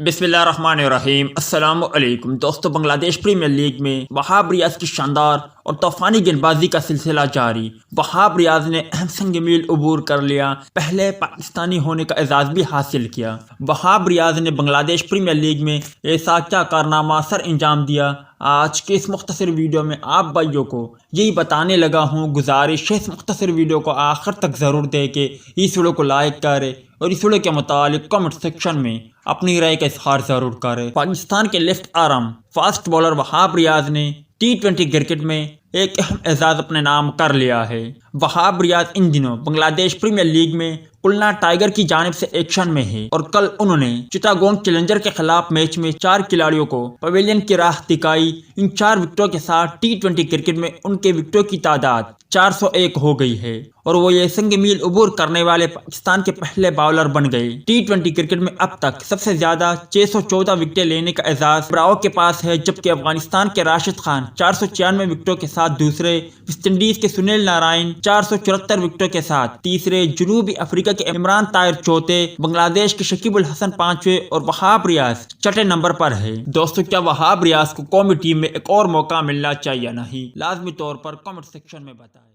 بسم اللہ الرحمن الرحیم۔ السلام علیکم دوستو، بنگلہ دیش پریمیئر لیگ میں وہاب ریاض کی شاندار اور طوفانی گیند بازی کا سلسلہ جاری۔ وہاب ریاض نے اہم سنگ میل عبور کر لیا، پہلے پاکستانی ہونے کا اعزاز بھی حاصل کیا۔ وہاب ریاض نے بنگلہ دیش پریمیئر لیگ میں ایسا کیا کارنامہ سر انجام دیا، آج کے اس مختصر ویڈیو میں آپ بھائیوں کو یہی بتانے لگا ہوں۔ گزارش ہے اس مختصر ویڈیو کو آخر تک ضرور دیکھیں، اس ویڈیو کو لائک کریں اور اس ویڈیو کے متعلق کمنٹ سیکشن میں اپنی رائے کا اظہار ضرور کریں۔ پاکستان کے left arm fast bowler Wahab Riaz نے T20 کرکٹ میں ایک اہم اعزاز اپنے نام کر لیا ہے۔ وہاب ریاض ان دنوں بنگلہ دیش پریمیئر لیگ میں کلنا ٹائیگر کی جانب سے ایکشن میں ہے اور کل انہوں نے چٹاگونگ چیلنجر کے خلاف میچ میں 4 کھلاڑیوں کو پویلین کی راہ دکھائی۔ ان 4 وکٹوں کے ساتھ T20 کرکٹ میں ان کے وکٹوں کی تعداد 401 ہو گئی ہے اور وہ یہ سنگ میل عبور کرنے والے پاکستان کے پہلے باؤلر بن گئے۔ T20 کرکٹ میں اب تک سب سے زیادہ 614 وکٹیں لینے کا اعزاز براؤ کے پاس ہے، جبکہ افغانستان کے راشد خان 496 وکٹوں کے ساتھ دوسرے، ویسٹ انڈیز کے سنیل نارائن 474 وکٹوں کے ساتھ تیسرے، جنوبی افریقہ کے عمران طاہر چوتھے، بنگلہ دیش کے شکیب الحسن پانچویں اور وہاب ریاض چھٹے نمبر پر ہے۔ دوستو، کیا وہاب ریاض کو قومی ٹیم میں ایک اور موقع ملنا چاہیے یا نہیں؟ لازمی طور پر کمنٹ سیکشن میں بتائیں۔